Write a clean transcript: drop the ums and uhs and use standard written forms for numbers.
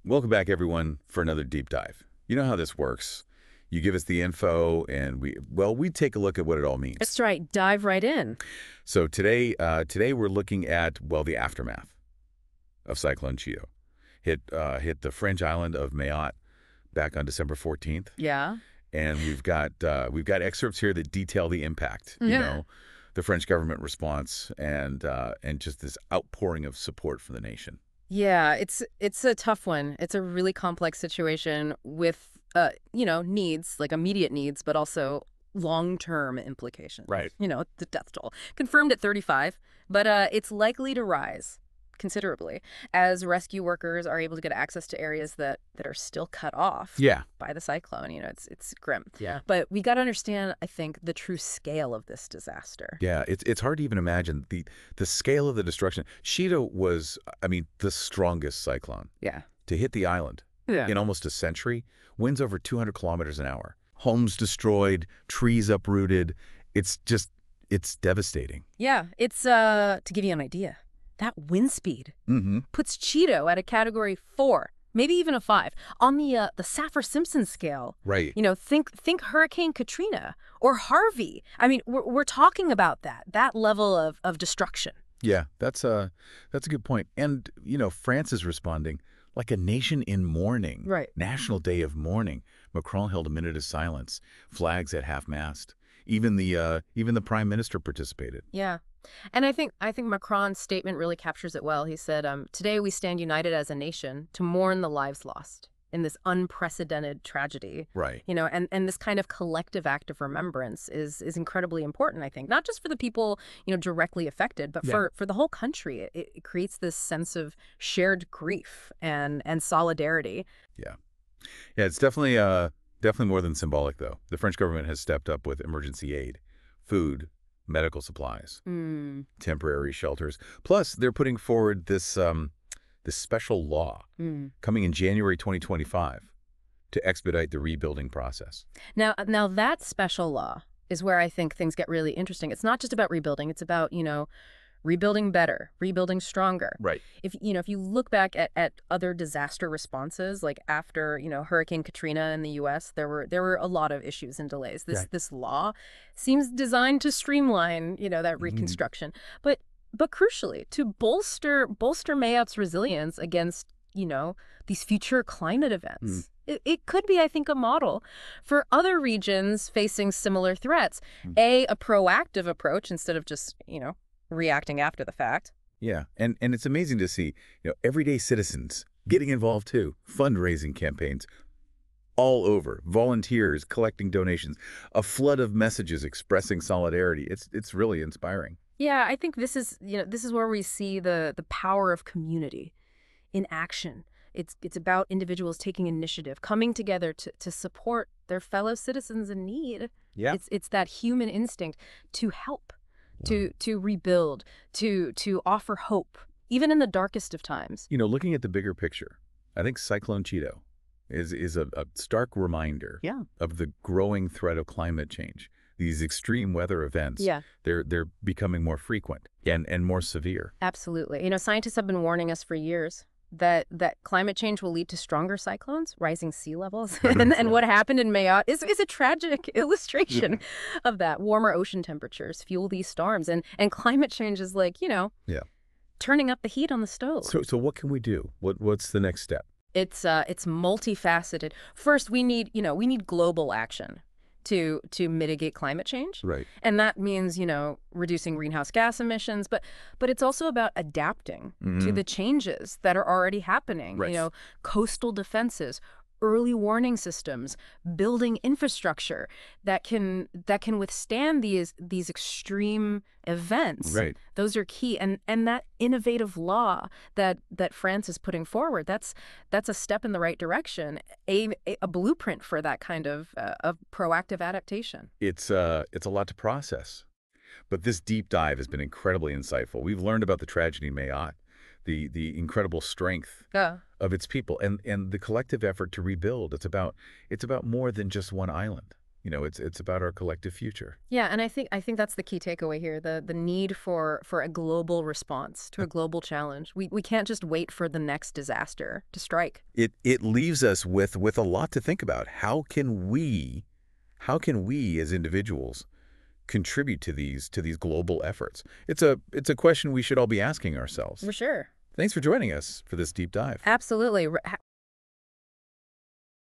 Welcome back, everyone, for another deep dive. You know how this works. You give us the info, and we take a look at what it all means. That's right. Dive right in. So today we're looking at, well, the aftermath of Cyclone Cheeto. Hit the French island of Mayotte back on December 14th. Yeah. And we've got excerpts here that detail the impact. You know, the French government response and just this outpouring of support for the nation. Yeah, it's a tough one. It's a really complex situation with needs, like immediate needs, but also long-term implications. Right. The death toll confirmed at 35, but it's likely to rise considerably as rescue workers are able to get access to areas that are still cut off by the cyclone. It's grim. Yeah. But we got to understand, I think, the true scale of this disaster. Yeah, it's hard to even imagine the scale of the destruction. Cheeto was, the strongest cyclone to hit the island in almost a century. Winds over 200 kilometers an hour. Homes destroyed, trees uprooted. It's devastating. Yeah, it's to give you an idea. That wind speed puts Cheeto at a category 4, maybe even a 5, on the Saffir-Simpson scale. Right. Think Hurricane Katrina or Harvey. We're talking about that level of destruction. Yeah, that's a good point. And France is responding like a nation in mourning. Right. National Day of Mourning. Macron held a minute of silence. Flags at half-mast. Even the Prime Minister participated. Yeah. And I think Macron's statement really captures it well. He said, today we stand united as a nation to mourn the lives lost in this unprecedented tragedy. Right. And this kind of collective act of remembrance is incredibly important, I think. Not just for the people, directly affected, but for the whole country. It creates this sense of shared grief and solidarity. Yeah. Yeah, it's definitely more than symbolic, though. The French government has stepped up with emergency aid, food, medical supplies, temporary shelters. Plus, they're putting forward this special law coming in January 2025 to expedite the rebuilding process. Now that special law is where I think things get really interesting. It's not just about rebuilding. It's about, rebuilding better, rebuilding stronger. Right. If you look back at other disaster responses, like after, Hurricane Katrina in the US, there were a lot of issues and delays. This law seems designed to streamline, that reconstruction. But crucially, to bolster Mayotte's resilience against, these future climate events. It could be, I think, a model for other regions facing similar threats. A proactive approach instead of just, reacting after the fact. Yeah, and it's amazing to see, everyday citizens getting involved too. Fundraising campaigns all over, volunteers collecting donations, a flood of messages expressing solidarity. It's really inspiring. Yeah, I think this is where we see the power of community in action. It's about individuals taking initiative, coming together to support their fellow citizens in need. Yeah. It's that human instinct to help. To rebuild, to offer hope, even in the darkest of times. Looking at the bigger picture, I think Cyclone Cheeto is a stark reminder of the growing threat of climate change. These extreme weather events, they're becoming more frequent and more severe. Absolutely. Scientists have been warning us for years that climate change will lead to stronger cyclones, rising sea levels. and what happened in Mayotte is a tragic illustration of that. Warmer ocean temperatures fuel these storms, and climate change is like, turning up the heat on the stove. So what can we do? What's the next step? It's multifaceted. First, we need global action to mitigate climate change. Right. And that means, reducing greenhouse gas emissions, but it's also about adapting to the changes that are already happening. Right. Coastal defenses, early warning systems, building infrastructure that can withstand these extreme events. Right. Those are key. And that innovative law that France is putting forward, that's a step in the right direction, a blueprint for that kind of proactive adaptation. It's a lot to process. But this deep dive has been incredibly insightful. We've learned about the tragedy in Mayotte, the incredible strength of its people, and the collective effort to rebuild. It's about more than just one island. It's about our collective future. Yeah, and I think that's the key takeaway here, the need for a global response to a global challenge. We can't just wait for the next disaster to strike. It leaves us with a lot to think about. How can we as individuals contribute to these global efforts? It's a question we should all be asking ourselves. For sure. Thanks for joining us for this deep dive. Absolutely.